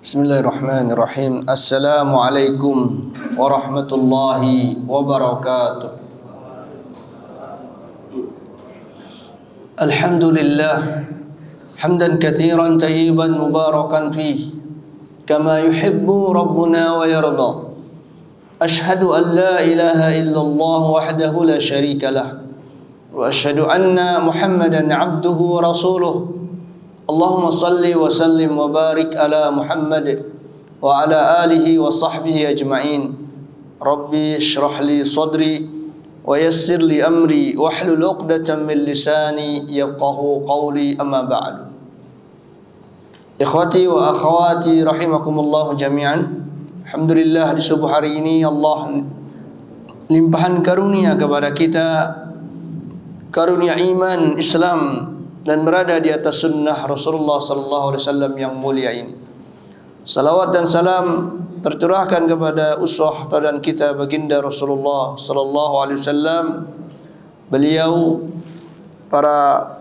Bismillahirrahmanirrahim. Assalamualaikum warahmatullahi wabarakatuh. Alhamdulillah hamdan katsiran tayyiban mubarakan fih kama yuhibbu rabbuna wa yarda. Ashhadu an la ilaha illallah wahdahu la syarika lah wa ashhadu anna Muhammadan abduhu wa rasuluh. Allahumma salli wa sallim wa barik ala Muhammad wa ala alihi wa sahbihi ajma'in. Rabbi shrah li sadri wa yassir li amri wahlul 'uqdatam min lisani yafqahu qawli, amma ba'du. Ikhwati wa akhwati rahimakumullah jami'an. Alhamdulillah, di subuh hari ini Allah limpahan karunia kepada kita, karunia iman Islam dan berada di atas sunnah Rasulullah sallallahu alaihi wasallam yang mulia ini. Salawat dan salam tercurahkan kepada uswah teladan kita baginda Rasulullah sallallahu alaihi wasallam, beliau, para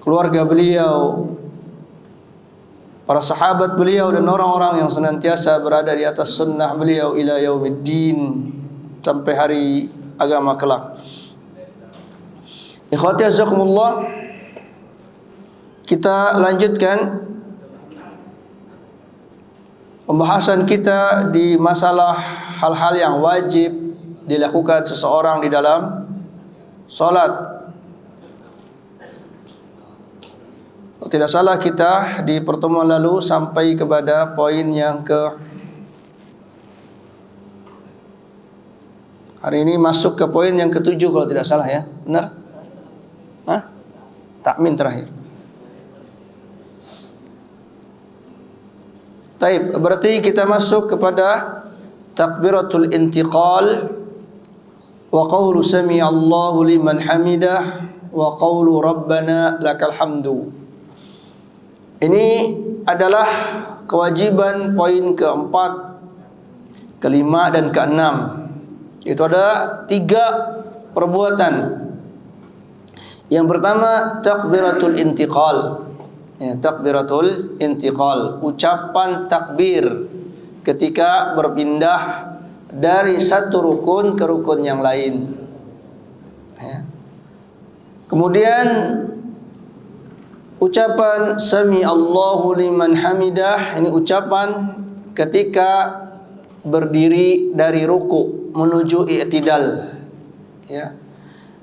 keluarga beliau, para sahabat beliau dan orang-orang yang senantiasa berada di atas sunnah beliau ila yaumiddin, sampai hari agama kelak. Ikhwati azakumullah, kita lanjutkan pembahasan kita di masalah hal-hal yang wajib dilakukan seseorang di dalam salat. Kalau tidak salah, kita di pertemuan lalu sampai kepada poin yang hari ini masuk ke poin yang ketujuh kalau tidak salah ya. Benar? Takmin terakhir. Taib, berarti kita masuk kepada takbiratul intiqal wa qawlu sami'allahu liman hamidah wa qawlu rabbana lakal hamdu. Ini adalah kewajiban poin keempat, kelima dan keenam. Itu ada 3 perbuatan. Yang pertama takbiratul intiqal. Ya, takbiratul intiqal, ucapan takbir ketika berpindah dari satu rukun ke rukun yang lain. Ya. Kemudian ucapan sami Allahu liman hamidah, ini ucapan ketika berdiri dari ruku menuju i'tidal. Ya.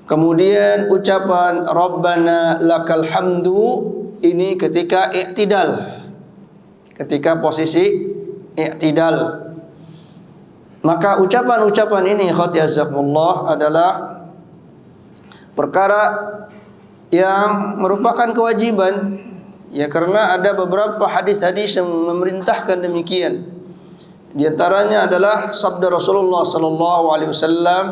Kemudian ucapan Rabbana lakal hamdu, ini ketika i'tidal, ketika posisi i'tidal. Maka ucapan-ucapan ini khati azakumullah adalah perkara yang merupakan kewajiban, ya, karena ada beberapa hadis-hadis yang memerintahkan demikian. Di antaranya adalah sabda Rasulullah sallallahu alaihi wasallam,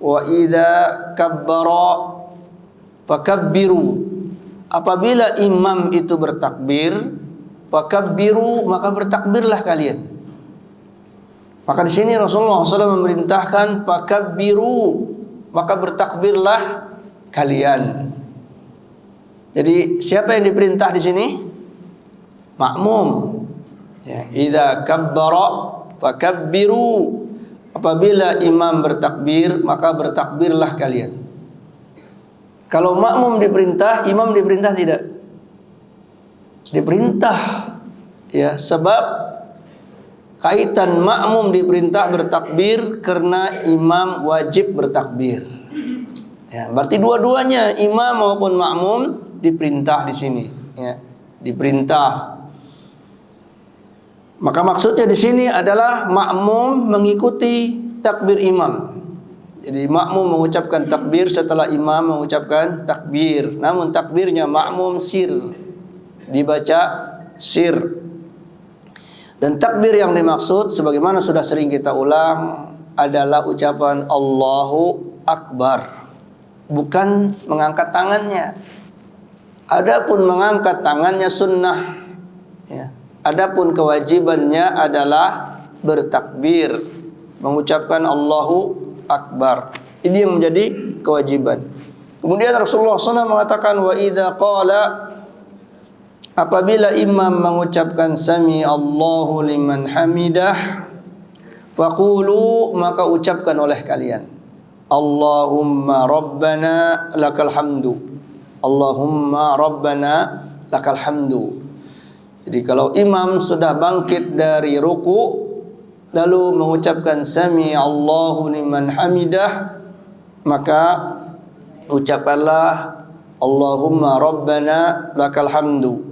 wa idza kabbara fakabbiru. Apabila imam itu bertakbir, fakabbiru, maka bertakbirlah kalian. Maka di sini Rasulullah SAW memerintahkan fakabbiru, maka bertakbirlah kalian. Jadi siapa yang diperintah di sini? Makmum. Ya, idza kabbara fakabbiru. Apabila imam bertakbir, maka bertakbirlah kalian. Kalau makmum diperintah, imam diperintah tidak? Diperintah. Ya, sebab kaitan makmum diperintah bertakbir karena imam wajib bertakbir. Ya, berarti dua-duanya, imam maupun makmum diperintah di sini, ya, diperintah. Maka maksudnya di sini adalah makmum mengikuti takbir imam. Jadi makmum mengucapkan takbir setelah imam mengucapkan takbir. Namun takbirnya makmum sir, dibaca sir. Dan takbir yang dimaksud sebagaimana sudah sering kita ulang adalah ucapan Allahu Akbar, bukan mengangkat tangannya. Adapun mengangkat tangannya sunnah, ya. Adapun kewajibannya adalah bertakbir, mengucapkan Allahu Akbar. Ini yang menjadi kewajiban. Kemudian Rasulullah SAW mengatakan, wa idza qala apabila imam mengucapkan sami Allahu liman hamidah, faqulu, maka ucapkan oleh kalian, Allahumma rabbana lakal hamdu. Allahumma rabbana lakal hamdu. Jadi kalau imam sudah bangkit dari ruku lalu mengucapkan sami Allahu liman hamidah, maka ucapkanlah Allahumma rabbana lakal hamdu.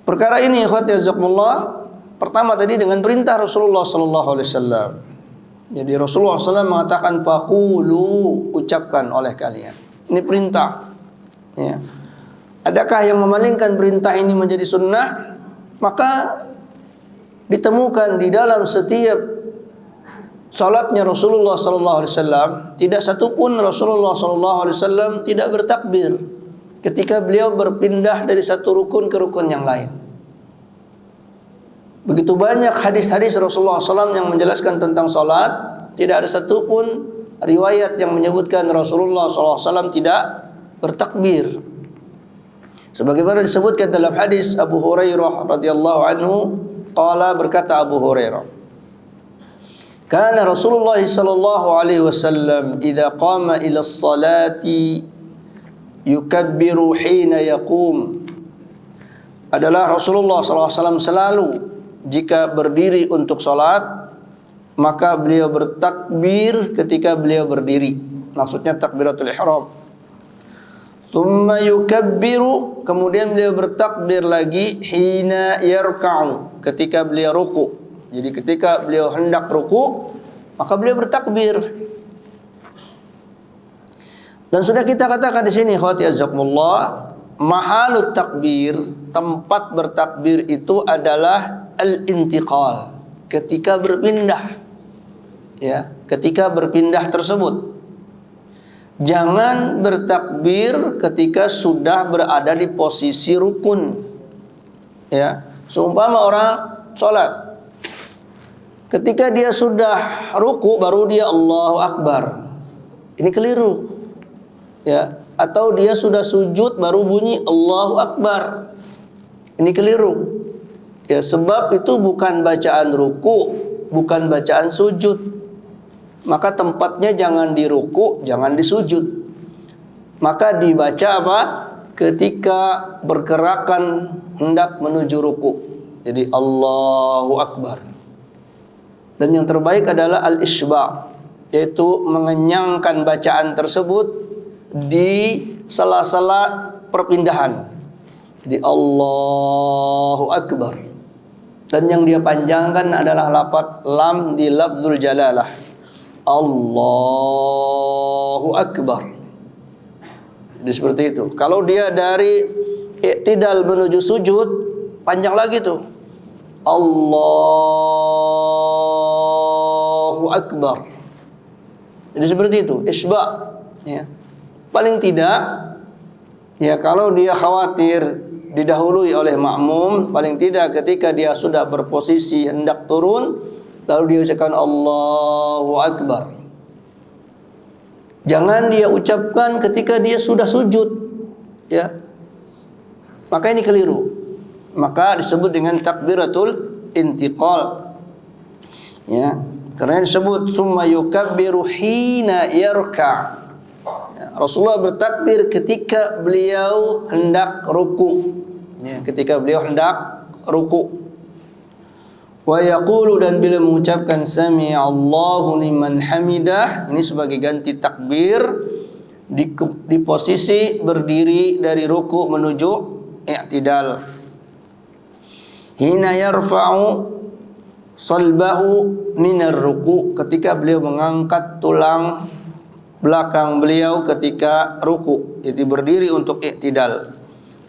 Perkara ini ikhwati jazakumullah, pertama tadi dengan perintah Rasulullah sallallahu alaihi wasallam. Jadi Rasulullah SAW mengatakan faqulu, ucapkan oleh kalian. Ini perintah. Ya. Adakah yang memalingkan perintah ini menjadi sunnah? Maka ditemukan di dalam setiap salatnya Rasulullah SAW, tidak satupun Rasulullah SAW tidak bertakbir ketika beliau berpindah dari satu rukun ke rukun yang lain. Begitu banyak hadis-hadis Rasulullah SAW yang menjelaskan tentang salat, tidak ada satupun riwayat yang menyebutkan Rasulullah SAW tidak bertakbir. Sebagaimana disebutkan dalam hadis Abu Hurairah radhiyallahu anhu, qala, berkata Abu Hurairah, kana Rasulullah sallallahu alaihi wasallam idza qama ila as-salati yukabbiru hina yaqum. Adalah Rasulullah SAW selalu jika berdiri untuk salat, maka beliau bertakbir ketika beliau berdiri. Maksudnya takbiratul ihram. Thumma yukabbiru, kemudian beliau bertakbir lagi hina yarka'u, ketika beliau ruku. Jadi ketika beliau hendak ruku, maka beliau bertakbir. Dan sudah kita katakan di sini khawati azakumullah, mahalut takbir, tempat bertakbir itu adalah al-intiqal, ketika berpindah. Ya, ketika berpindah tersebut. Jangan bertakbir ketika sudah berada di posisi rukun. Ya, seumpama orang sholat, ketika dia sudah ruku baru dia Allahu Akbar, ini keliru. Ya, atau dia sudah sujud baru bunyi Allahu Akbar, ini keliru. Ya, sebab itu bukan bacaan ruku, bukan bacaan sujud. Maka tempatnya jangan di ruku, jangan di sujud. Maka dibaca apa? Ketika bergerakan hendak menuju ruku. Jadi Allahu Akbar. Dan yang terbaik adalah al-isba', yaitu mengenyangkan bacaan tersebut di sela-sela perpindahan. Jadi Allahu Akbar. Dan yang dia panjangkan adalah lafaz lam di lafzul jalalah. Allahu Akbar. Jadi seperti itu. Kalau dia dari i'tidal menuju sujud, panjang lagi tuh. Allahu Akbar. Jadi seperti itu, isba', ya. Paling tidak, ya, kalau dia khawatir didahului oleh makmum, paling tidak ketika dia sudah berposisi hendak turun, lalu dia ucapkan Allahu Akbar. Jangan dia ucapkan ketika dia sudah sujud, ya. Maka ini keliru. Maka disebut dengan takbiratul intiqal. Ya, karena disebut summa yukabbiru hina yarka'. Ya, Rasulullah bertakbir ketika beliau hendak ruku. Ya, ketika beliau hendak ruku. Wa yaqulu, dan bila mengucapkan sami Allahu liman hamidah, ini sebagai ganti takbir di posisi berdiri dari ruku menuju i'tidal. Hina yarfa'u salbahu minar ruku, ketika beliau mengangkat tulang belakang beliau ketika ruku, jadi berdiri untuk i'tidal.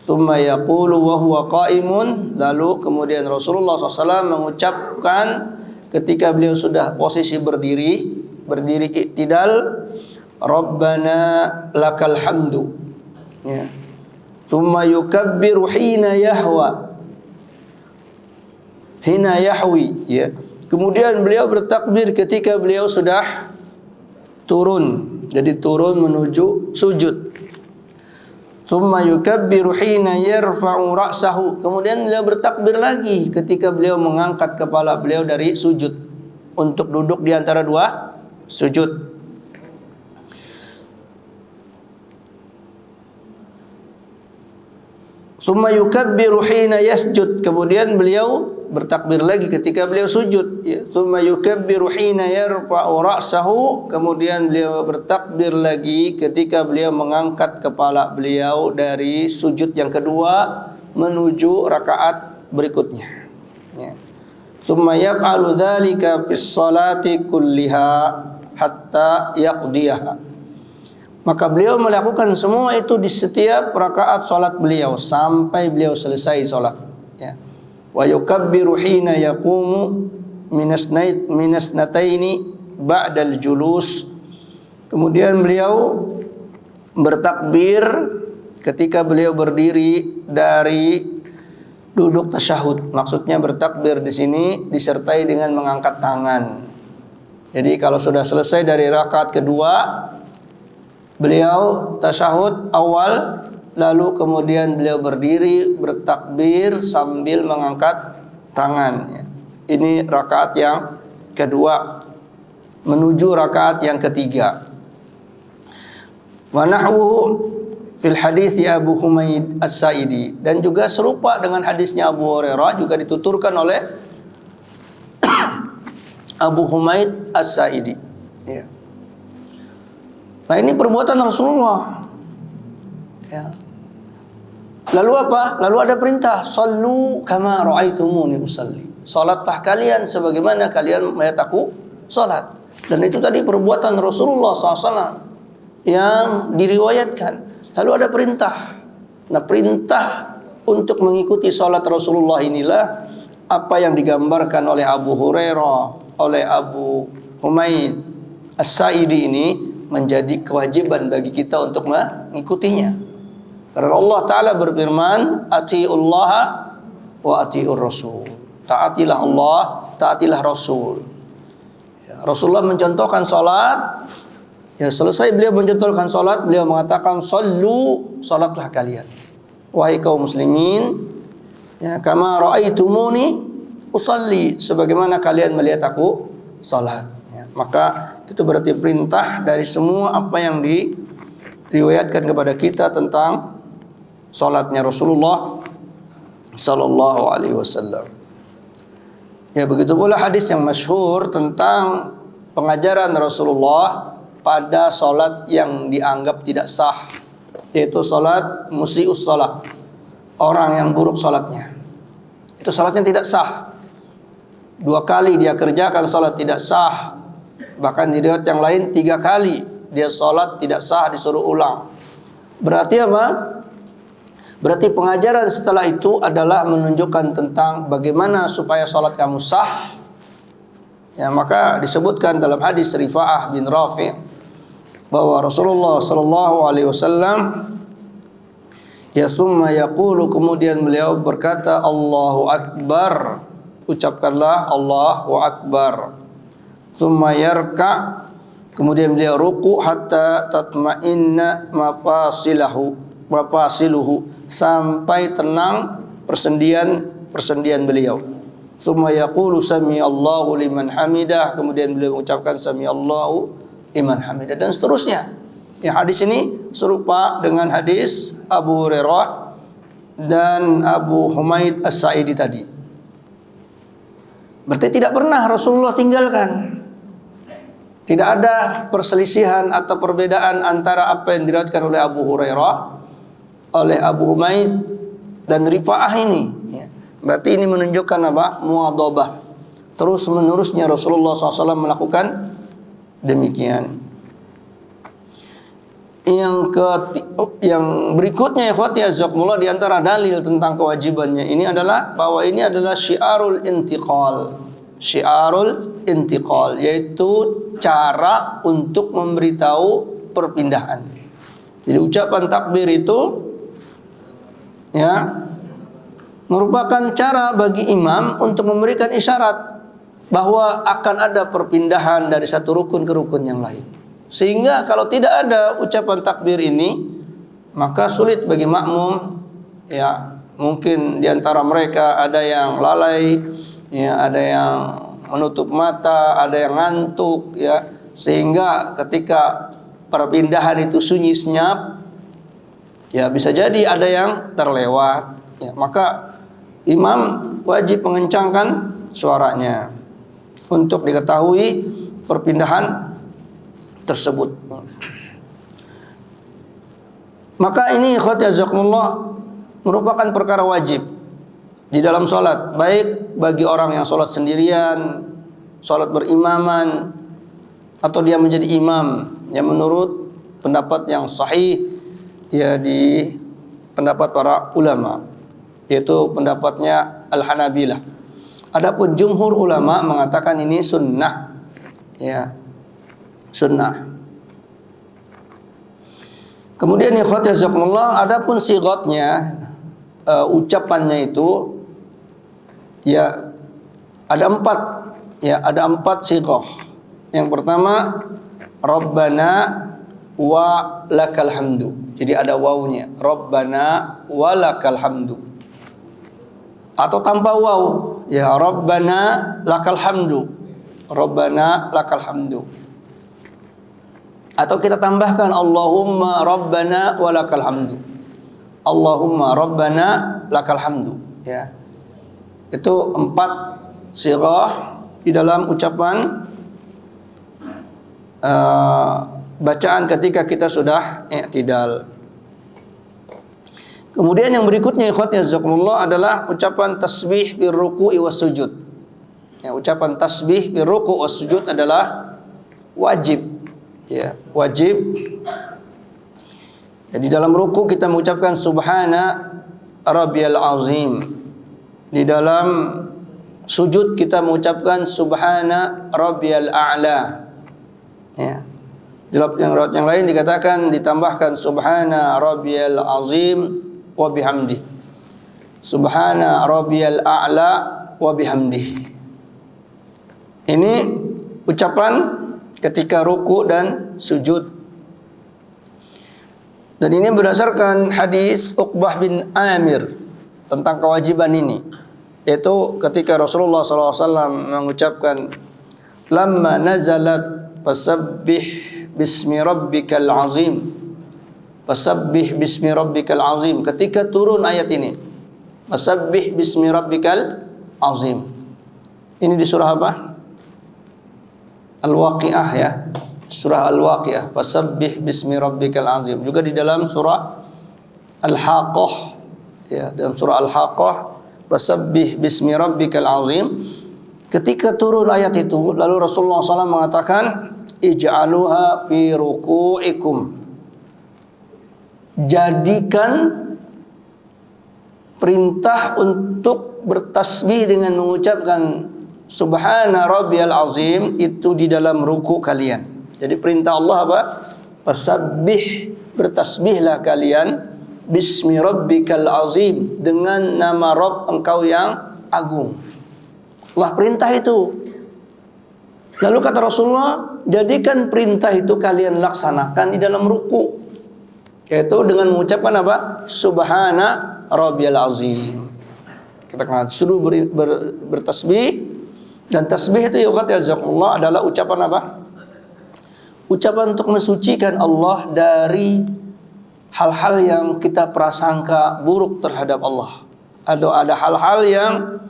Tsumma yaqulu wa huwa qa'imun, lalu kemudian Rasulullah SAW mengucapkan ketika beliau sudah posisi berdiri i'tidal, Rabbana lakal hamdu. Ya. Tsumma yukabbiru hina yahwi, ya. Kemudian beliau bertakbir ketika beliau sudah turun, jadi turun menuju sujud. Tsumma yukabbiru hina yarfa'u ra'sahu. Kemudian beliau bertakbir lagi ketika beliau mengangkat kepala beliau dari sujud untuk duduk di antara dua sujud. Tsumma yukabbiru hina yasjud. Kemudian beliau bertakbir lagi ketika beliau sujud. Tsumma yukabbiru hina yarfa'u ra'sahu. Kemudian beliau bertakbir lagi ketika beliau mengangkat kepala beliau dari sujud yang kedua menuju rakaat berikutnya. Ya. Tsumma yaf'alu dzalika fis salati kulliha hatta yaqdiyaha. Maka beliau melakukan semua itu di setiap rakaat salat beliau sampai beliau selesai salat. Ya. Wa yukabbiru hina yaqumu minas nataini ba'dal julus. Kemudian beliau bertakbir ketika beliau berdiri dari duduk tasyahud. Maksudnya bertakbir di sini disertai dengan mengangkat tangan. Jadi kalau sudah selesai dari rakaat kedua, beliau tasyahud awal, lalu kemudian beliau berdiri bertakbir sambil mengangkat tangan. Ini rakaat yang kedua menuju rakaat yang ketiga. Wa nahwuhu fil hadis Abu Humaid As-Sa'idi, dan juga serupa dengan hadisnya Abu Hurairah juga dituturkan oleh Abu Humaid As-Sa'idi. Ya. Nah, ini perbuatan Rasulullah. Ya. Lalu apa? Lalu ada perintah, "Shallu kama ra'aitumuni usalli." Salatlah kalian sebagaimana kalian melihat aku salat. Dan itu tadi perbuatan Rasulullah SAW yang diriwayatkan. Lalu ada perintah. Nah, perintah untuk mengikuti salat Rasulullah inilah apa yang digambarkan oleh Abu Hurairah, oleh Abu Humaid As-Sa'idi ini menjadi kewajiban bagi kita untuk mengikutinya. Karena Allah Ta'ala berfirman, "Ati'ullaha wa ati'ur rasul." Taatilah Allah, taatilah Rasul. Ya, Rasulullah mencontohkan salat. Ya, selesai beliau mencontohkan salat, beliau mengatakan, "Shallu, salatlah kalian. Wahai kaum muslimin, ya, kama ra'aitumuni usalli, sebagaimana kalian melihat aku salat." Ya, maka itu berarti perintah dari semua apa yang diriwayatkan kepada kita tentang salatnya Rasulullah sallallahu alaihi wasallam. Ya, begitu pula hadis yang masyhur tentang pengajaran Rasulullah pada salat yang dianggap tidak sah, yaitu salat musii'us salat, orang yang buruk salatnya. Itu salatnya tidak sah. 2 kali dia kerjakan salat tidak sah. Bahkan di riwayat yang lain 3 kali dia salat tidak sah, disuruh ulang. Berarti apa? Berarti pengajaran setelah itu adalah menunjukkan tentang bagaimana supaya salat kamu sah. Ya, maka disebutkan dalam hadis Rifa'ah bin Rafi' bahwa Rasulullah sallallahu alaihi wasallam ya summa yaqulu, kemudian beliau berkata, "Allahu akbar." Ucapkanlah Allahu akbar. Summa yarka', kemudian beliau ruku hatta tatma'inna mafasiluhu, sampai tenang persendian beliau. Summa yaqulu sami'allahu liman hamidah, kemudian beliau mengucapkan sami'allahu liman hamidah, dan seterusnya. Ya, hadis ini serupa dengan hadis Abu Hurairah dan Abu Humaid As-Sa'idi tadi. Berarti tidak pernah Rasulullah tinggalkan. Tidak ada perselisihan atau perbedaan antara apa yang diriwayatkan oleh Abu Hurairah, oleh Abu Humaid dan Rifa'ah ini. Ya. Berarti ini menunjukkan apa? Muwadhabah. Terus menerusnya Rasulullah SAW melakukan demikian. Yang berikutnya, ikhwati azakumullah, di antara dalil tentang kewajibannya ini adalah bahwa ini adalah syiarul intiqal. Syiarul intiqal, yaitu cara untuk memberitahu perpindahan. Jadi ucapan takbir itu ya merupakan cara bagi imam untuk memberikan isyarat bahwa akan ada perpindahan dari satu rukun ke rukun yang lain. Sehingga kalau tidak ada ucapan takbir ini, maka sulit bagi makmum, ya mungkin di antara mereka ada yang lalai, ya ada yang menutup mata, ada yang ngantuk, ya sehingga ketika perpindahan itu sunyi senyap, ya bisa jadi ada yang terlewat, ya maka imam wajib mengencangkan suaranya untuk diketahui perpindahan tersebut. Maka ini ikhwati jazakumullah merupakan perkara wajib di dalam sholat, baik bagi orang yang sholat sendirian, sholat berimaman, atau dia menjadi imam, yang menurut pendapat yang sahih, ya di pendapat para ulama, yaitu pendapatnya Al-Hanabilah. Adapun jumhur ulama mengatakan ini sunnah, ya sunnah. Kemudian ikhwati jazakumullah, adapun sighatnya, ucapannya itu, ya ada 4, ya ada 4 sighah. Yang pertama, Rabbana wa lakal hamdu. Jadi ada wawunya, Rabbana wa lakal hamdu. Atau tanpa waw, ya Rabbana lakal hamdu. Rabbana lakal hamdu. Atau kita tambahkan Allahumma Rabbana wa lakal hamdu. Allahumma Rabbana lakal hamdu, ya. Itu 4 sighah di dalam ucapan bacaan ketika kita sudah i'tidal. Kemudian yang berikutnya ikhwati jazakumullah adalah ucapan tasbih birruku'i wassujud. Ya, ucapan tasbih birruku' wassujud adalah wajib, ya, wajib. Ya, di dalam ruku kita mengucapkan subhana rabbiyal azim. Di dalam sujud kita mengucapkan subhana rabbiyal a'la. Ya. Di dalam yang lain dikatakan ditambahkan subhana rabbiyal azim wa bihamdi. Subhana rabbiyal a'la wa bihamdi. Ini ucapan ketika ruku dan sujud. Dan ini berdasarkan hadis Uqbah bin Amir tentang kewajiban ini, yaitu ketika Rasulullah SAW mengucapkan lamma nazalat fasabbih bismi rabbikal azim, fasabbih bismi rabbikal azim, ketika turun ayat ini fasabbih bismi rabbikal azim, ini di surah apa? Al-Waqi'ah, ya, surah Al-Waqi'ah, fasabbih bismi rabbikal azim. Juga di dalam surah Al-Haqqah, ya, dalam surah Al-Haqqah, fasabbih bismi rabbikal azim. Ketika turun ayat itu, lalu Rasulullah SAW mengatakan ij'aluha fi ruku'ikum, jadikan perintah untuk bertasbih dengan mengucapkan subhana rabbiyal azim itu di dalam ruku kalian. Jadi perintah Allah apa? Fasabbih, bertasbihlah kalian bismi rabbikal azim, dengan nama Rabb engkau yang agung. Allah perintah itu. Lalu kata Rasulullah, jadikan perintah itu kalian laksanakan di dalam ruku, yaitu dengan mengucapkan apa? Subhana rabbiyal azim. Kita kenal, suruh bertasbih. Dan tasbih itu ya Allah adalah ucapan apa? Ucapan untuk mensucikan Allah dari hal-hal yang kita prasangka buruk terhadap Allah. Ada hal-hal yang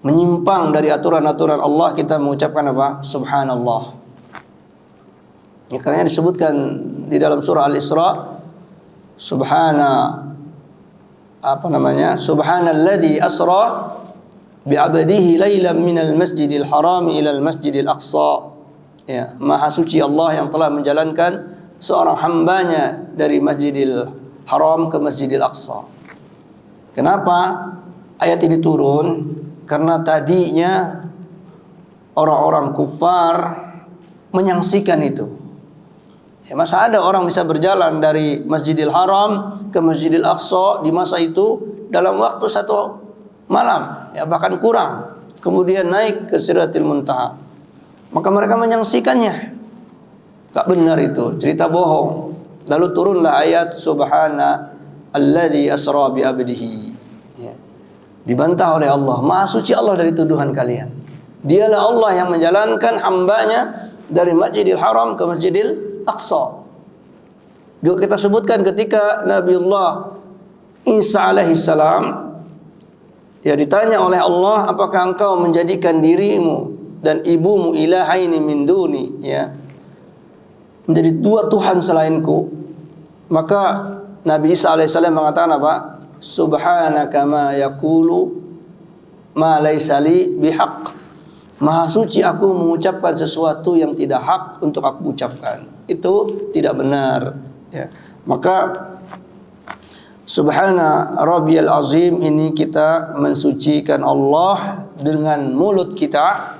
menyimpang dari aturan-aturan Allah, kita mengucapkan apa? Subhanallah. Ya, karena disebutkan di dalam surah Al-Isra, Subhanalladzi asra bi'abdihi lailan minal masjidil haram ilal masjidil aqsa. Ya, maha suci Allah yang telah menjalankan seorang hambanya dari Masjidil Haram ke Masjidil Aqsa. Kenapa ayat ini turun? Karena tadinya orang-orang kufar menyaksikan itu. Ya, masa ada orang bisa berjalan dari Masjidil Haram ke Masjidil Aqsa di masa itu dalam waktu 1 malam, ya bahkan kurang, kemudian naik ke Sidratil Muntaha. Maka mereka menyaksikannya. Gak benar itu, cerita bohong. Lalu turunlah ayat subhana alladzi asra bi abdihi. Ya. Dibantah oleh Allah, Maha suci Allah dari tuduhan kalian. Dialah Allah yang menjalankan hambanya dari Masjidil Haram ke Masjidil Aqsa. Juga kita sebutkan ketika Nabiullah Isa alaihissalam ya ditanya oleh Allah, apakah engkau menjadikan dirimu dan ibumu ilahaini min duni, ya, menjadi dua Tuhan selainku? Maka Nabi Isa alaihissalam mengatakan apa? Subhanaka ma yaqulu ma laysa li bihaq. Maha suci aku mengucapkan sesuatu yang tidak hak untuk aku ucapkan. Itu tidak benar, ya. Maka Subhana Rabbiyal Azim ini kita mensucikan Allah dengan mulut kita,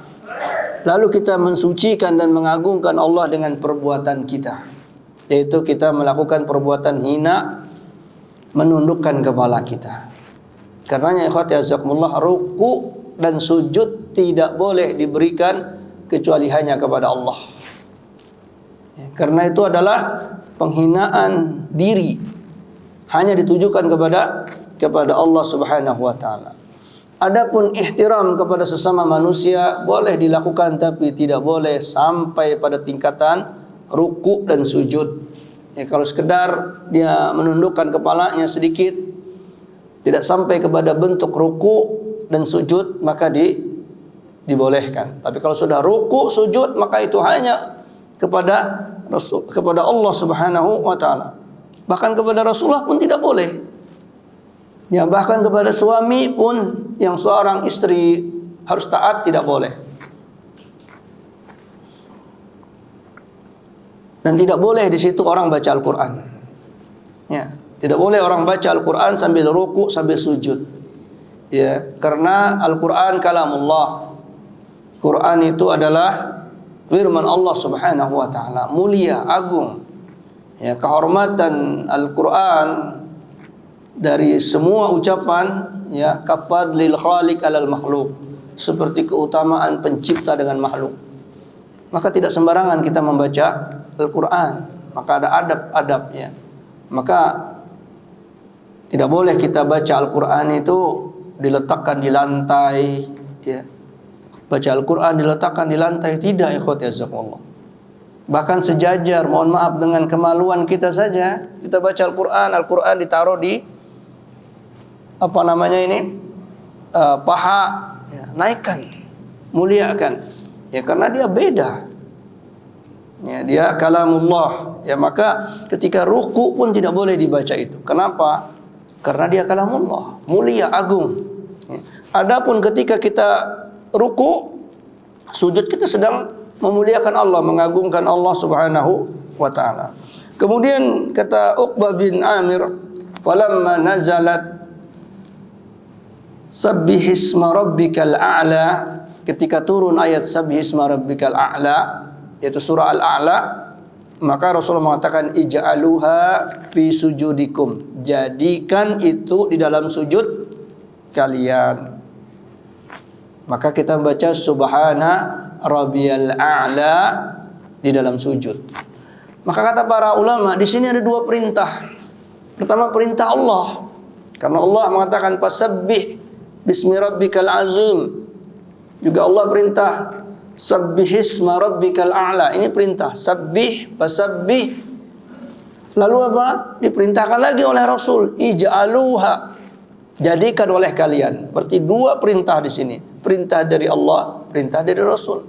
lalu kita mensucikan dan mengagungkan Allah dengan perbuatan kita, yaitu kita melakukan perbuatan hina, menundukkan kepala kita. Karenanya ikhwati azakumullah, ruku dan sujud tidak boleh diberikan kecuali hanya kepada Allah. Karena itu adalah penghinaan diri, hanya ditujukan kepada Allah Subhanahu wa taala. Adapun ihtiram kepada sesama manusia boleh dilakukan, tapi tidak boleh sampai pada tingkatan ruku dan sujud. Ya, kalau sekedar dia menundukkan kepalanya sedikit, tidak sampai kepada bentuk ruku dan sujud, maka dibolehkan. Tapi kalau sudah ruku sujud, maka itu hanya kepada Allah Subhanahu wa taala. Bahkan kepada Rasulullah pun tidak boleh. Ya, bahkan kepada suami pun yang seorang istri harus taat tidak boleh. Dan tidak boleh di situ orang baca Al-Qur'an. Ya, tidak boleh orang baca Al-Qur'an sambil ruku, sambil sujud. Ya, karena Al-Qur'an kalamullah. Quran itu adalah firman Allah Subhanahu wa taala, mulia, agung. Ya, kehormatan Al-Qur'an dari semua ucapan, ya, kafadlil khaliq alal makhluk, seperti keutamaan pencipta dengan makhluk. Maka tidak sembarangan kita membaca Al-Qur'an, maka ada adab-adabnya. Maka tidak boleh kita baca Al-Qur'an itu diletakkan di lantai, ya. Baca Al-Qur'an diletakkan di lantai, tidak, ikhwati jazakumullah. Bahkan sejajar, mohon maaf, dengan kemaluan kita saja kita baca Al-Qur'an, Al-Qur'an ditaruh di paha, ya, naikkan, muliakan, ya, karena dia beda, ya, dia kalamullah, ya. Maka ketika ruku pun tidak boleh dibaca itu. Kenapa? Karena dia kalamullah, mulia, agung, ya. Adapun ketika kita ruku, sujud, kita sedang memuliakan Allah, mengagungkan Allah Subhanahu wa taala. Kemudian kata Uqbah bin Amir, falamma nazalat sabbihisma rabbikal a'la, ketika turun ayat sabbihisma rabbikal a'la, yaitu surah Al-A'la, maka Rasulullah mengatakan ij'aluha fi sujudikum, jadikan itu di dalam sujud kalian. Maka kita membaca subhana rabbiyal a'la di dalam sujud. Maka kata para ulama, di sini ada dua perintah. Pertama, perintah Allah, karena Allah mengatakan fasabbih bismi rabbikal azim. Juga Allah perintah sabbihisma rabbikal a'la. Ini perintah, sabbih, fasabbih. Lalu apa? Diperintahkan lagi oleh Rasul, ij'aluha, jadikan oleh kalian. Berarti dua perintah di sini. Perintah dari Allah, perintah dari Rasul.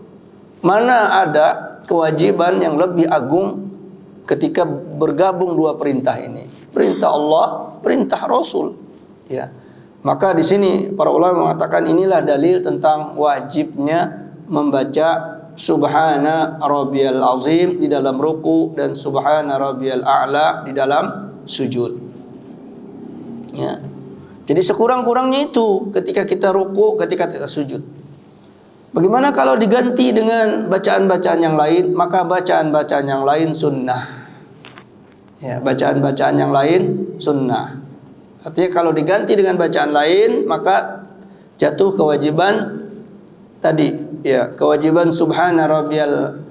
Mana ada kewajiban yang lebih agung ketika bergabung dua perintah ini? Perintah Allah, perintah Rasul. Ya. Maka di sini para ulama mengatakan inilah dalil tentang wajibnya membaca subhana rabbiyal azim di dalam ruku dan subhana rabbiyal a'la di dalam sujud. Ya. Jadi sekurang-kurangnya itu ketika kita ruku, ketika kita sujud. Bagaimana kalau diganti dengan bacaan-bacaan yang lain? Maka bacaan-bacaan yang lain sunnah. Ya, bacaan-bacaan yang lain sunnah. Artinya kalau diganti dengan bacaan lain, maka jatuh kewajiban tadi, ya, kewajiban subhana rabbiyal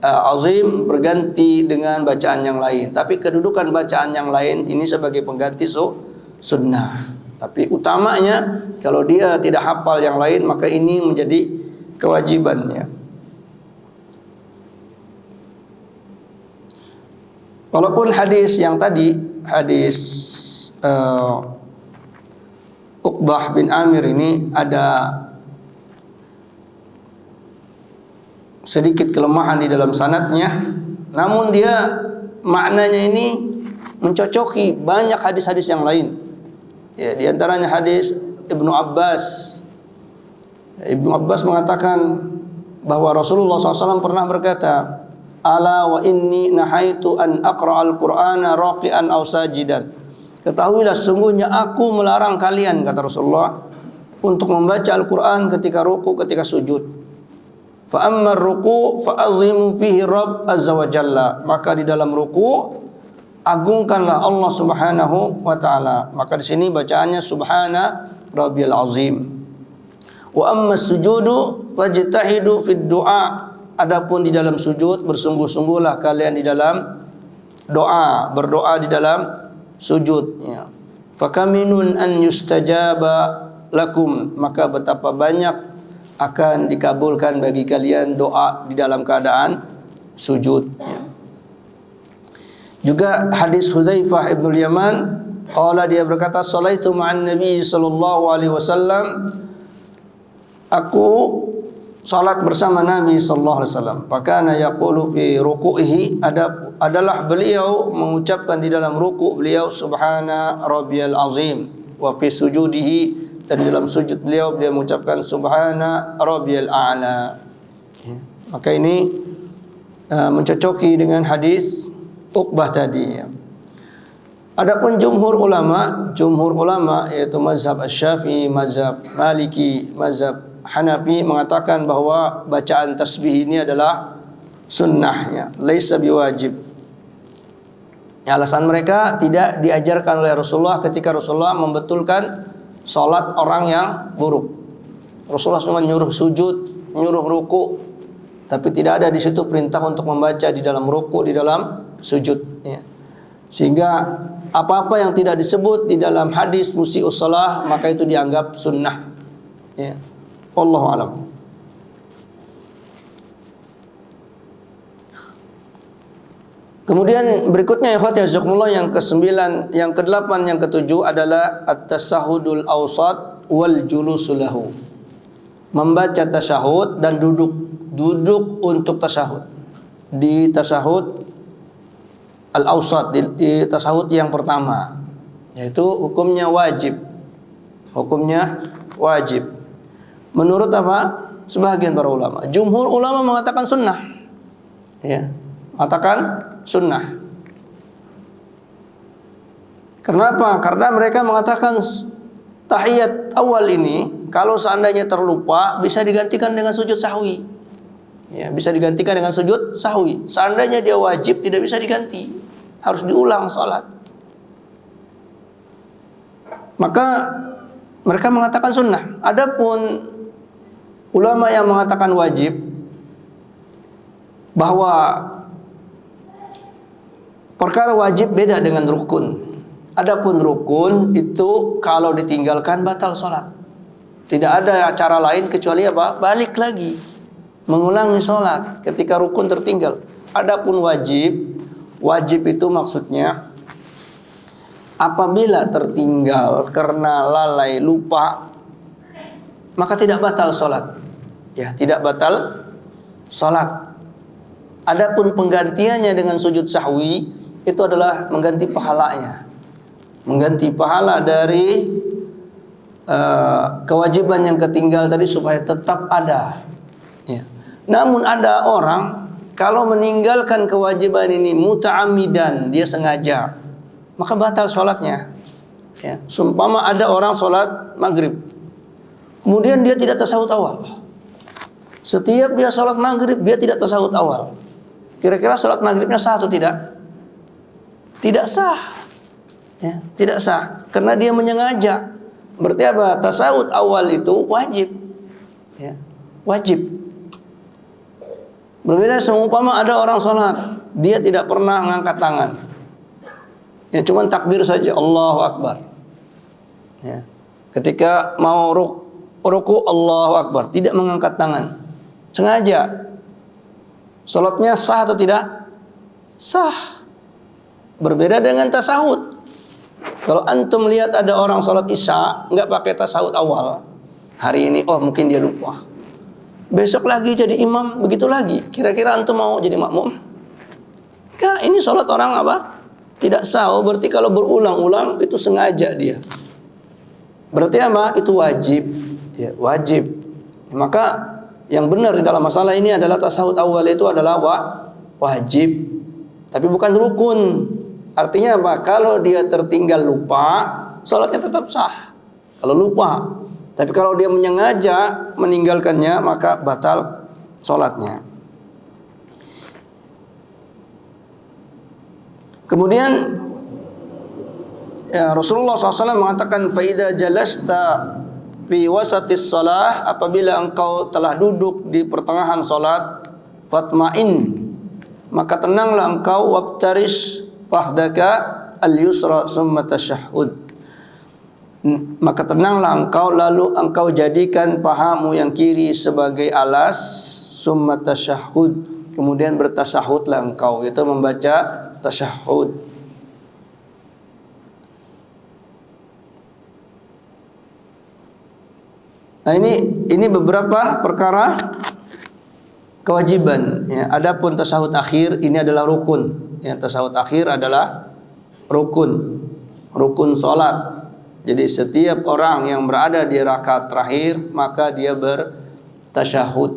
azim berganti dengan bacaan yang lain. Tapi kedudukan bacaan yang lain ini sebagai pengganti sunnah. Tapi utamanya kalau dia tidak hafal yang lain maka ini menjadi kewajibannya. Walaupun hadis yang tadi, hadis Uqbah bin Amir ini ada sedikit kelemahan di dalam sanadnya, namun dia maknanya ini mencocoki banyak hadis-hadis yang lain. Ya, di antaranya hadis Ibnu Abbas. Ibnu Abbas mengatakan bahwa Rasulullah SAW pernah berkata, "Ala wa inni nahaitu an aqra'al Qur'ana raqi'an aw sajidan." Ketahuilah sungguhnya aku melarang kalian, kata Rasulullah, untuk membaca Al-Quran ketika ruku, ketika sujud. Fa amma ruku fa azimu fihi Rabb azza wa jalla. Maka di dalam ruku agungkanlah Allah Subhanahu wa taala. Maka di sini bacaannya subhana rabbiyal azim. Wa amma sujudu wajtahidu fid du'a. Adapun di dalam sujud bersungguh-sungguhlah kalian di dalam doa, berdoa di dalam sujud, ya. Fakaminun an yustajaba lakum, maka betapa banyak akan dikabulkan bagi kalian doa di dalam keadaan sujud, ya. Juga hadis Hudzaifah ibn Yaman, qala, dia berkata, "Shalaitu ma'an Nabi sallallahu alaihi wasallam." Aku salat bersama Nabi sallallahu alaihi wasallam. Fakana yaqulu fi ruku'ihi, adalah beliau mengucapkan di dalam ruku' beliau subhana rabbiyal azim, wa fi sujudihi, dan dalam sujud beliau mengucapkan subhana rabbiyal a'la. Ya. Maka ini mencocoki dengan hadis Uqbah tadi, ya. Adapun jumhur ulama yaitu mazhab Asy-Syafi'i, mazhab Maliki, mazhab Hanafi mengatakan bahwa bacaan tasbih ini adalah sunnahnya, laisa biwajib. Alasan mereka tidak diajarkan oleh Rasulullah ketika Rasulullah membetulkan salat orang yang buruk. Rasulullah cuma nyuruh sujud, nyuruh ruku, tapi tidak ada di situ perintah untuk membaca di dalam ruku, di dalam sujud, ya. Sehingga apa-apa yang tidak disebut di dalam hadis musii'us shalah maka itu dianggap sunnah, ya. Wallahu a'lam. Kemudian berikutnya ya ikhwati jazakumullah, yang ke-9, yang ke-8, yang ke-7 adalah at-tasahhudul awsat wal julusul lahu. Membaca tasyahud dan duduk untuk tasyahud. Di tasyahud al-awsat, di tasyahud yang pertama, yaitu hukumnya wajib. Hukumnya wajib. Menurut apa? Sebagian para ulama. Jumhur ulama mengatakan sunnah, ya, mengatakan sunnah. Kenapa? Karena mereka mengatakan tahiyat awal ini kalau seandainya terlupa bisa digantikan dengan sujud sahwi, ya, bisa digantikan dengan sujud sahwi. Seandainya dia wajib tidak bisa diganti, harus diulang salat. Maka mereka mengatakan sunnah. Adapun ulama yang mengatakan wajib, bahwa perkara wajib beda dengan rukun. Adapun rukun itu kalau ditinggalkan batal sholat. Tidak ada cara lain kecuali apa? Balik lagi, mengulangi sholat ketika rukun tertinggal. Adapun wajib itu maksudnya apabila tertinggal karena lalai, lupa, maka tidak batal sholat, ya, tidak batal sholat. Adapun penggantiannya dengan sujud sahwi itu adalah mengganti pahalanya, mengganti pahala dari kewajiban yang ketinggal tadi supaya tetap ada, ya. Namun ada orang kalau meninggalkan kewajiban ini muta'ammidan, dia sengaja, maka batal sholatnya, ya. Seumpama ada orang sholat maghrib, kemudian dia tidak tasawuf awal. Setiap dia sholat maghrib dia tidak tasawuf awal. Kira-kira sholat maghribnya sah atau tidak? Tidak sah, ya, tidak sah, karena dia menyengaja. Berarti apa? Tasawuf awal itu wajib, ya, wajib. Berbeda seumpama ada orang sholat, dia tidak pernah mengangkat tangan. Ya cuma takbir saja, Allahu Akbar. Ya. Ketika mau ruku Allahu Akbar, tidak mengangkat tangan. Sengaja. Salatnya sah atau tidak? Sah. Berbeda dengan tasahud. Kalau antum lihat ada orang salat Isya enggak pakai tasahud awal, hari ini mungkin dia lupa. Besok lagi jadi imam, begitu lagi. Kira-kira antum mau jadi makmum? Enggak, ini salat orang apa? Tidak sah. Berarti kalau berulang-ulang itu sengaja dia. Berarti apa? Itu wajib. Ya, wajib. Maka yang benar di dalam masalah ini adalah tasahud awal itu adalah wajib. Tapi bukan rukun. Artinya apa? Kalau dia tertinggal lupa, salatnya tetap sah. Kalau lupa. Tapi kalau dia menyengaja meninggalkannya, maka batal salatnya. Kemudian ya, Rasulullah SAW mengatakan, "Faida jalasta fi wasatis salah," apabila engkau telah duduk di pertengahan salat, fatma'in, maka tenanglah engkau, waqtaris fahdaka al-yusra summa tasyahhud, maka tenanglah engkau, lalu engkau jadikan pahamu yang kiri sebagai alas, summa tasyahhud, kemudian bertasyahudlah engkau, itu membaca tasyahhud. Nah ini beberapa perkara kewajiban. Ya, adapun tasyahud akhir ini adalah rukun. Ya, tasyahud akhir adalah rukun salat. Jadi setiap orang yang berada di rakaat terakhir maka dia bertasyahud.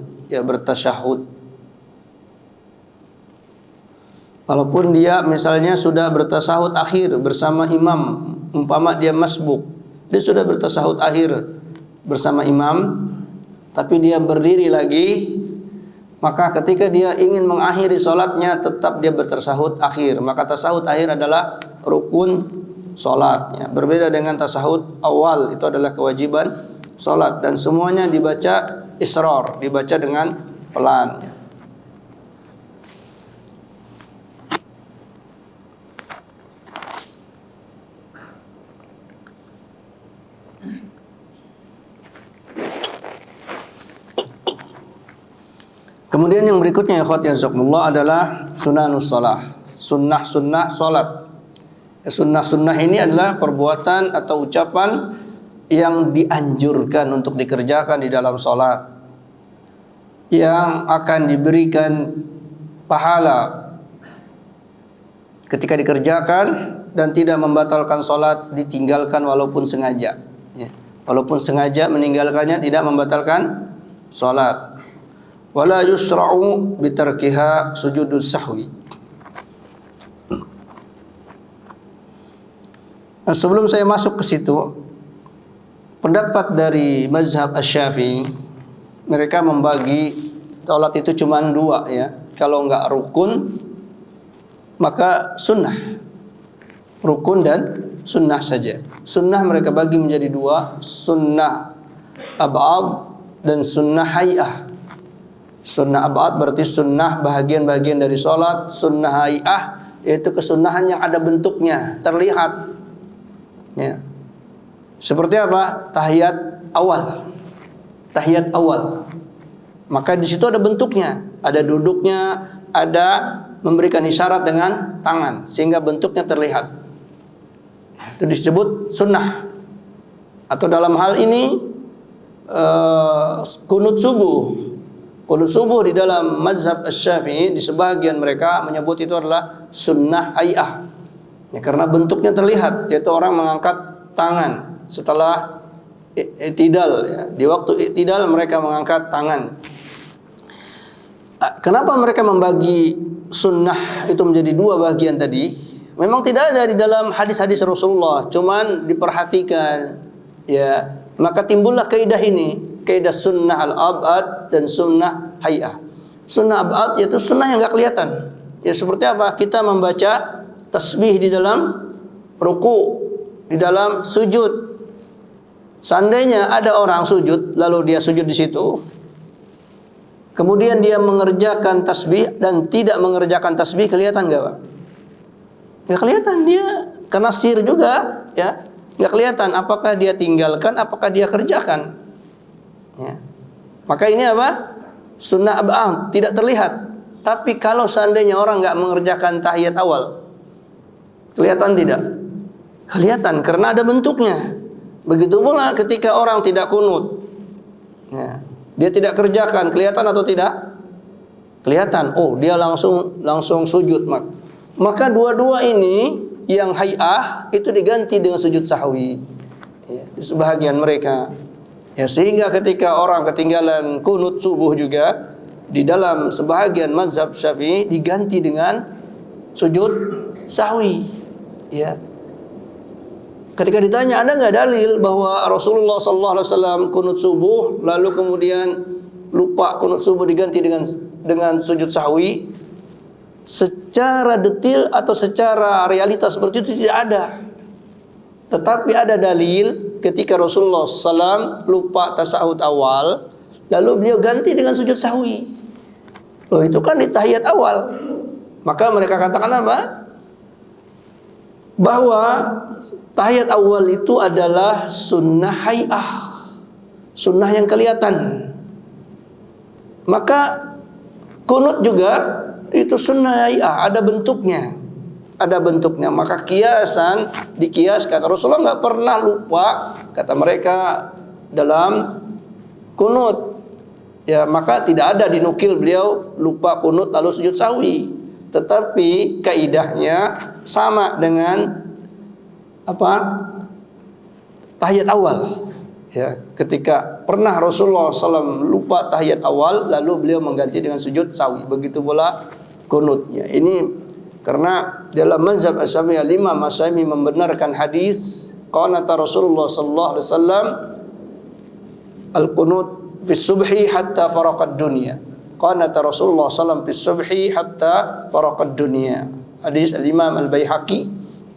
Walaupun dia misalnya sudah bertasyahud akhir bersama imam, umpama dia masbuk, dia sudah bertasyahud akhir bersama imam, tapi dia berdiri lagi, maka ketika dia ingin mengakhiri sholatnya tetap dia bertasyahud akhir. Maka tasyahud akhir adalah rukun sholat, ya. Berbeda dengan tasyahud awal, itu adalah kewajiban sholat, dan semuanya dibaca israr, dibaca dengan pelan, ya. Kemudian yang berikutnya ya ikhwati jazakumullah adalah sunanus shalah, sunnah-sunnah salat. Sunnah-sunnah ini adalah perbuatan atau ucapan yang dianjurkan untuk dikerjakan di dalam salat, yang akan diberikan pahala ketika dikerjakan dan tidak membatalkan salat ditinggalkan walaupun sengaja, ya. Walaupun sengaja meninggalkannya tidak membatalkan salat. Wala yusra'u bitarkiha sujudus sahwi. Nah, sebelum saya masuk ke situ, pendapat dari mazhab Asy-Syafi'i, mereka membagi salat itu cuma dua, ya. Kalau enggak rukun maka sunnah. Rukun dan sunnah saja. Sunnah mereka bagi menjadi dua, sunnah ab'ad dan sunnah hay'ah. Sunnah ab'ad berarti sunnah bahagian-bahagian dari sholat. Sunnah hay'ah yaitu kesunahan yang ada bentuknya, terlihat, ya. Seperti apa? Tahiyat awal. Maka di situ ada bentuknya, ada duduknya, ada memberikan isyarat dengan tangan sehingga bentuknya terlihat. Itu disebut sunnah. Atau dalam hal ini kunut subuh. Kunut subuh di dalam mazhab Asy-Syafi'i di sebagian mereka menyebut itu adalah sunnah hay'ah, ya, karena bentuknya terlihat, yaitu orang mengangkat tangan setelah i'tidal, ya. Di waktu i'tidal mereka mengangkat tangan. Kenapa mereka membagi sunnah itu menjadi dua bagian tadi? Memang tidak ada di dalam hadis-hadis Rasulullah, cuman diperhatikan, ya. Maka timbullah kaidah ini, kaidah sunnah al-ab'ad dan sunnah hay'ah. Sunnah ab'ad yaitu sunnah yang enggak kelihatan. Ya seperti apa? Kita membaca tasbih di dalam ruku, di dalam sujud. Seandainya ada orang sujud lalu dia sujud di situ, kemudian dia mengerjakan tasbih dan tidak mengerjakan tasbih, kelihatan nggak Pak? Nggak kelihatan, dia kena sihir juga, ya. Nggak kelihatan apakah dia tinggalkan, apakah dia kerjakan. Ya. Maka ini apa? Sunnah ab'ad, tidak terlihat. Tapi kalau seandainya orang nggak mengerjakan tahiyat awal, kelihatan tidak? Kelihatan, karena ada bentuknya. Begitu pula ketika orang tidak kunut, ya, dia tidak kerjakan, kelihatan atau tidak? Kelihatan. Oh, dia langsung sujud. Maka dua-dua ini yang hay'ah itu diganti dengan sujud sahwi, ya, di sebahagian mereka. Ya, sehingga ketika orang ketinggalan kunut subuh juga di dalam sebahagian mazhab Syafi'i diganti dengan sujud sahwi. Ya. Ketika ditanya ada nggak dalil bahwa Rasulullah SAW kunut subuh lalu kemudian lupa kunut subuh diganti dengan sujud sahwi, secara detil atau secara realitas seperti itu tidak ada. Tetapi ada dalil ketika Rasulullah SAW lupa tasahud awal, lalu beliau ganti dengan sujud sahwi. Loh, itu kan di tahiyat awal. Maka mereka katakan apa? Bahwa tahiyat awal itu adalah sunnah hay'ah, sunnah yang kelihatan. Maka kunut juga itu sunnah hay'ah, ada bentuknya. Ada bentuknya, maka dikiaskan. Rasulullah nggak pernah lupa, kata mereka, dalam kunut. Ya, maka tidak ada dinukil beliau lupa kunut lalu sujud sahwi. Tetapi kaidahnya sama dengan apa? Tahiyat awal. Ya, ketika pernah Rasulullah SAW lupa tahiyat awal, lalu beliau mengganti dengan sujud sahwi. Begitu pula kunutnya. Ini karena dalam mazhab Asy-Syafi'i Imam Asy-Syafi'i membenarkan hadis qanata Rasulullah sallallahu alaihi wasallam al-qunut fi subhi hatta faraqad dunya. Qanata Rasulullah sallallahu fi subhi hatta faraqad dunya. Hadis Al-Imam Al-Baihaqi,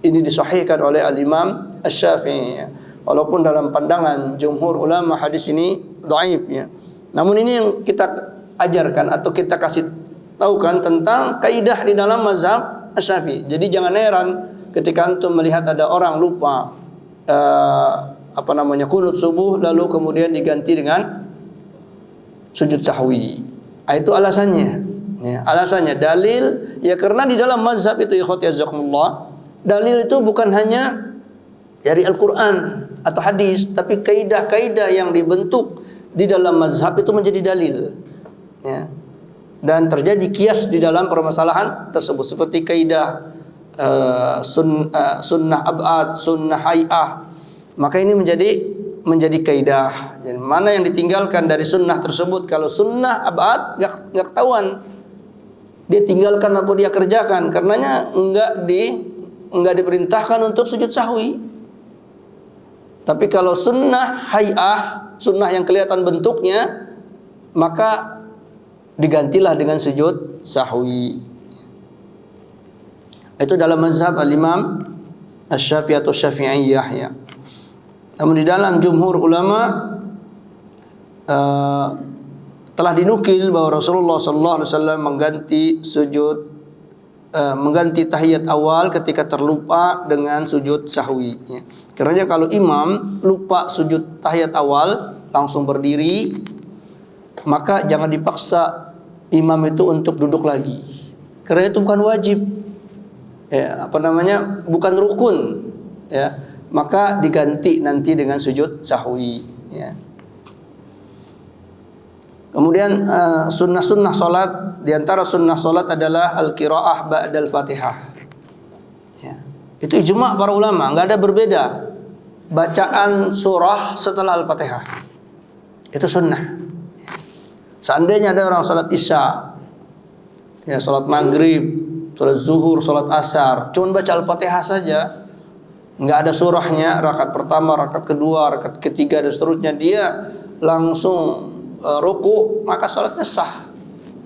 ini disahihkan oleh Al-Imam Asy-Syafi'i. Walaupun dalam pandangan jumhur ulama hadis ini dhaif, ya. Namun ini yang kita ajarkan atau kita kasih tahukan tentang kaidah di dalam mazhab Asy-Syafi'i. Jadi jangan heran ketika antum melihat ada orang lupa kunut subuh lalu kemudian diganti dengan sujud sahwi. Itu alasannya. Ya, alasannya dalil, ya karena di dalam mazhab itu ikhwati jazakumullah, dalil itu bukan hanya dari Al-Qur'an atau hadis, tapi kaidah-kaidah yang dibentuk di dalam mazhab itu menjadi dalil. Ya. Dan terjadi kias di dalam permasalahan tersebut seperti kaidah sunnah ab'ad, sunnah hay'ah. Maka ini menjadi kaidah. Dan mana yang ditinggalkan dari sunnah tersebut? Kalau sunnah ab'ad enggak ketahuan dia tinggalkan atau dia kerjakan, karenanya enggak diperintahkan untuk sujud sahwi. Tapi kalau sunnah hay'ah, sunnah yang kelihatan bentuknya, maka digantilah dengan sujud sahwi. Itu dalam mazhab al-Imam Asy-Syafi'i atau Syafi'iyah, ya. Namun di dalam jumhur ulama telah dinukil bahwa Rasulullah sallallahu alaihi wasallam mengganti tahiyat awal ketika terlupa dengan sujud sahwi, ya. Karena kalau imam lupa sujud tahiyat awal langsung berdiri, maka jangan dipaksa imam itu untuk duduk lagi, karena itu bukan wajib, ya, bukan rukun, ya. Maka diganti nanti dengan sujud sahwi, ya. Kemudian sunnah-sunnah salat, diantara sunnah salat adalah al-qiraah ba'dal Fatihah, ya. Itu ijma' para ulama, nggak ada berbeda. Bacaan surah setelah Al-Fatihah itu sunnah. Seandainya ada orang salat isya, ya, salat maghrib, salat zuhur, salat asar, cuma baca Al-Fatihah saja, nggak ada surahnya, rakaat pertama, rakaat kedua, rakaat ketiga dan seterusnya, dia langsung ruku, maka salatnya sah,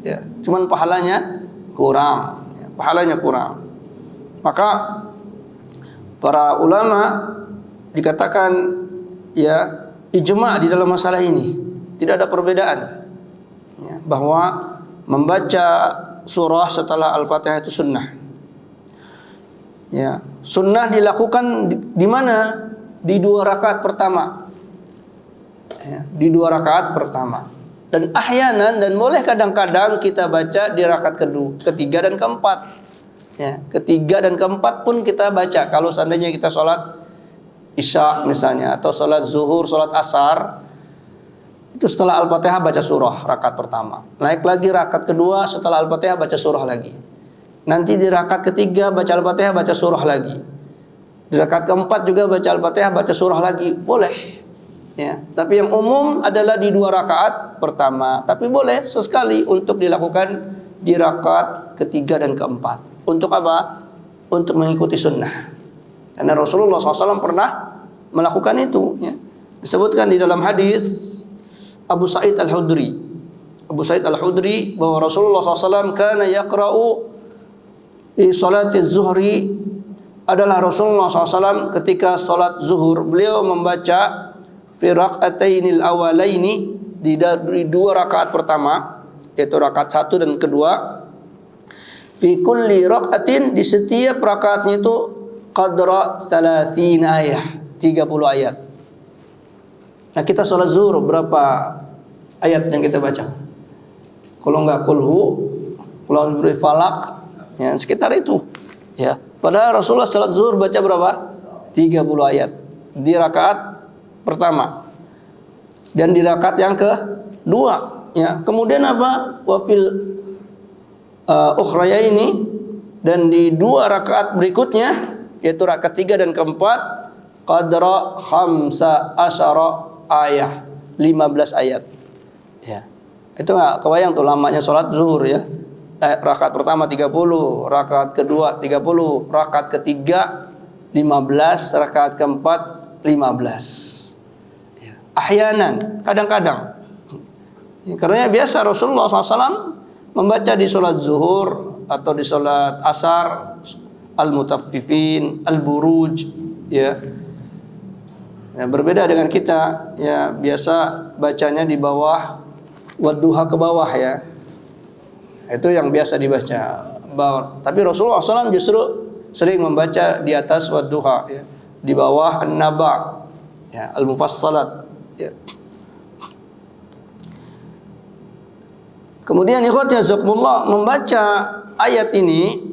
ya. Cuman pahalanya kurang, ya, pahalanya kurang. Maka para ulama dikatakan, ya, ijma' di dalam masalah ini, tidak ada perbedaan. ya, bahwa membaca surah setelah Al-Fatihah itu sunnah. Ya, sunnah dilakukan di mana? Di 2 rakaat pertama. Ya, di 2 rakaat pertama. Dan ahyanan dan boleh kadang-kadang kita baca di rakaat ketiga dan keempat. Ya, ketiga dan keempat pun kita baca. Kalau seandainya kita sholat Isya misalnya, atau sholat zuhur, sholat asar, itu setelah Al-Fatihah baca surah rakaat pertama. Naik lagi rakaat kedua, setelah Al-Fatihah baca surah lagi. Nanti di rakaat ketiga baca Al-Fatihah, baca surah lagi. Di rakaat keempat juga baca Al-Fatihah, baca surah lagi. Boleh. Ya, tapi yang umum adalah di 2 rakaat pertama. Tapi boleh sesekali untuk dilakukan di rakaat ketiga dan keempat. Untuk apa? Untuk mengikuti sunnah. Karena Rasulullah SAW pernah melakukan itu. Ya. Disebutkan di dalam hadis Abu Sa'id Al-Khudri. Abu Sa'id Al-Khudri bahwa Rasulullah SAW kana yaqra'u di salati zuhri, adalah Rasulullah SAW ketika salat zuhur beliau membaca fi rak'atainil awalaini, di 2 rakaat pertama, yaitu rakaat 1 dan kedua, fi kulli rak'atin, di setiap rakaatnya itu qadra 30 ayat, 30 ayat. Nah, kita salat zuhur berapa ayat yang kita baca? Kalau enggak kulhu, kalau beri falak, ya sekitar itu. Ya, padahal Rasulullah salat zuhur baca berapa? 30 ayat di rakaat pertama dan di rakaat yang kedua. Ya, kemudian apa? Wa fil ukhrayaini, dan di 2 rakaat berikutnya, yaitu rakaat 3 dan keempat, qadra 15 ayat, 15 ayat. Ya. Itu enggak kebayang tuh lamanya salat zuhur ya. Rakaat pertama 30, rakaat kedua 30, rakaat ketiga 15, rakaat keempat 15. Ya. Ahyanan, kadang-kadang. Ya, karena biasa Rasulullah SAW membaca di sholat zuhur atau di sholat asar al-mutaffifin, al-buruj, ya. Ya, berbeda dengan kita, ya biasa bacanya di bawah, wadduha ke bawah ya. Itu yang biasa dibaca. Tapi Rasulullah SAW justru sering membaca di atas wadduha, ya. Di bawah an-naba, ya, al-mufassalat, ya. Kemudian ikhwati jazakumullah, membaca ayat ini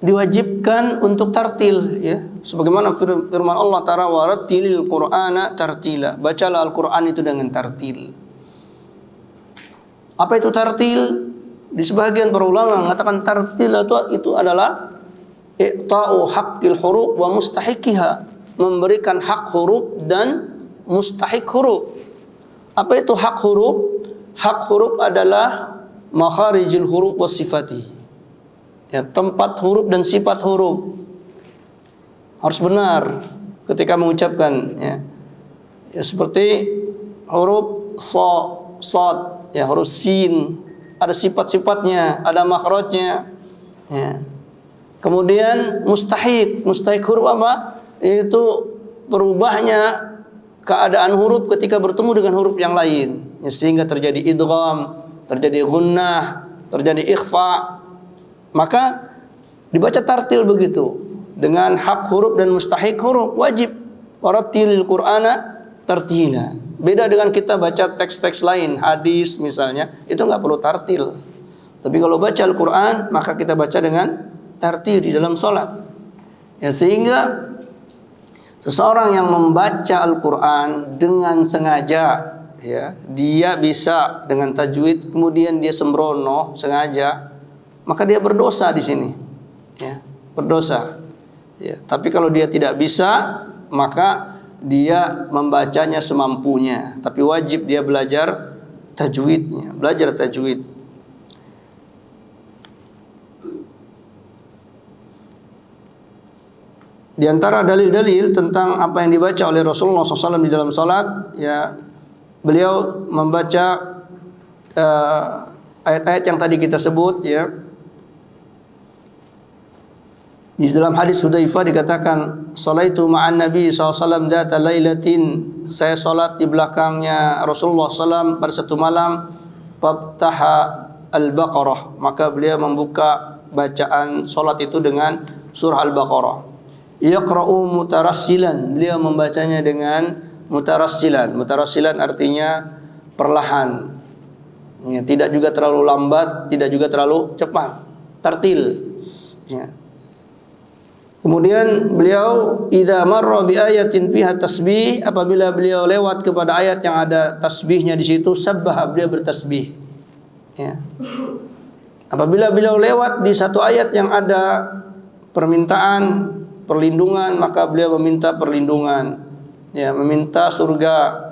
diwajibkan untuk tartil, ya. Sebagaimana firman Allah Ta'ala, warattilil Qur'ana tartila. Bacalah Al-Qur'an itu dengan tartil. Apa itu tartil? Di sebagian para ulama mengatakan tartil itu adalah i'ta'u haqqil huruf wa mustahiqiha, memberikan hak huruf dan mustahik huruf. Apa itu hak huruf? Hak huruf adalah makharijil huruf wa sifati. Ya, tempat huruf dan sifat huruf harus benar ketika mengucapkan, ya. Ya, seperti huruf sad, ya, huruf sin, ada sifat-sifatnya, ada makhrajnya, ya. Kemudian mustahik huruf apa? Itu berubahnya keadaan huruf ketika bertemu dengan huruf yang lain, ya, sehingga terjadi idgham, terjadi gunnah, terjadi ikhfa. Maka dibaca tartil begitu, dengan hak huruf dan mustahik huruf, wajib. Warattilil Qur'ana tartila. Beda dengan kita baca teks-teks lain, hadis misalnya, itu nggak perlu tartil. Tapi kalau baca Al-Quran, maka kita baca dengan tartil di dalam sholat. Ya, sehingga seseorang yang membaca Al-Quran dengan sengaja, ya, dia bisa dengan tajwid, kemudian dia sembrono sengaja, maka dia berdosa di sini, ya, berdosa. Ya, tapi kalau dia tidak bisa, maka dia membacanya semampunya, tapi wajib dia belajar tajwidnya, belajar tajwid. Di antara dalil-dalil tentang apa yang dibaca oleh Rasulullah SAW di dalam salat, ya, beliau membaca ayat-ayat yang tadi kita sebut, ya. Di dalam hadis Hudzaifah dikatakan, "Shalaitu ma'an Nabi SAW dzata lailatin." Saya salat di belakangnya Rasulullah SAW pada satu malam. faftaha al-Baqarah, maka beliau membuka bacaan salat itu dengan surah Al-Baqarah. Yaqra'u mutarassilan, beliau membacanya dengan mutarassilan. Mutarassilan artinya perlahan. Ya, tidak juga terlalu lambat, tidak juga terlalu cepat. Tartil. Ya. Kemudian beliau idza marra bi ayatin fiha tasbih, apabila beliau lewat kepada ayat yang ada tasbihnya di situ, sabbaha, beliau bertasbih. Ya. Apabila beliau lewat di satu ayat yang ada permintaan perlindungan, maka beliau meminta perlindungan, ya, meminta surga.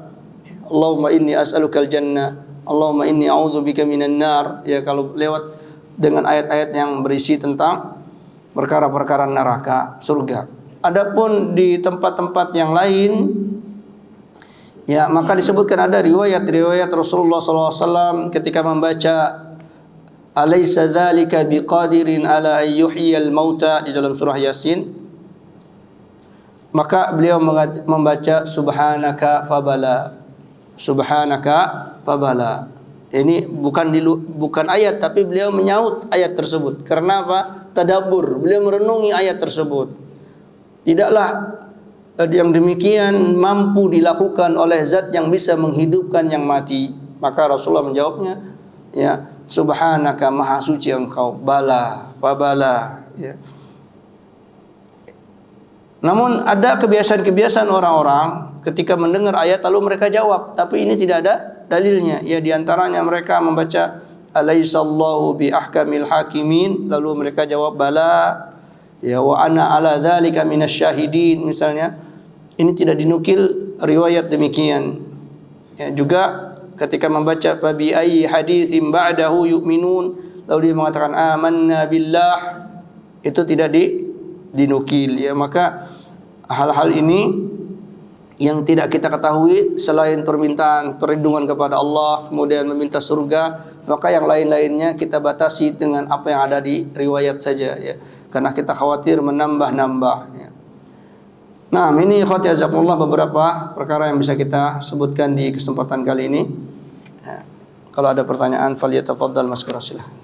Allahumma inni as'alukal jannah, Allahumma inni a'udzubika minan nar. Ya, kalau lewat dengan ayat-ayat yang berisi tentang perkara-perkara neraka, surga. Adapun di tempat-tempat yang lain, ya, maka disebutkan ada riwayat-riwayat Rasulullah SAW ketika membaca alaysa dzalika biqadirin ala ayyuhyiyal mauta di dalam surah Yasin, maka beliau membaca subhanaka fabala. Subhanaka fabala. Ini bukan ayat, tapi beliau menyaut ayat tersebut. Karena apa? Tadabbur. Beliau merenungi ayat tersebut. Tidaklah yang demikian mampu dilakukan oleh zat yang bisa menghidupkan yang mati. Maka Rasulullah menjawabnya, ya, subhanaka, maha suci engkau, bala fabala, ya. Namun ada kebiasaan-kebiasaan orang-orang ketika mendengar ayat lalu mereka jawab, tapi ini tidak ada dalilnya. Ya, di antaranya mereka membaca alaisallahu bi ahkamil hakimin, lalu mereka jawab bala, ya, wa ana ala dzalika minasyahidin misalnya. Ini tidak dinukil riwayat demikian. Ya, juga ketika membaca fa bi ayyi haditsin ba'dahu yu'minun, lalu dia mengatakan amanna billah, itu tidak dinukil. Ya, maka hal-hal ini yang tidak kita ketahui selain permintaan perlindungan kepada Allah, kemudian meminta surga, maka yang lain-lainnya kita batasi dengan apa yang ada di riwayat saja, ya, karena kita khawatir menambah-nambah, ya. Nah, ini ikhwati azakumullah beberapa perkara yang bisa kita sebutkan di kesempatan kali ini. Ya. Kalau ada pertanyaan, falyatafaddal, maskura, silakan.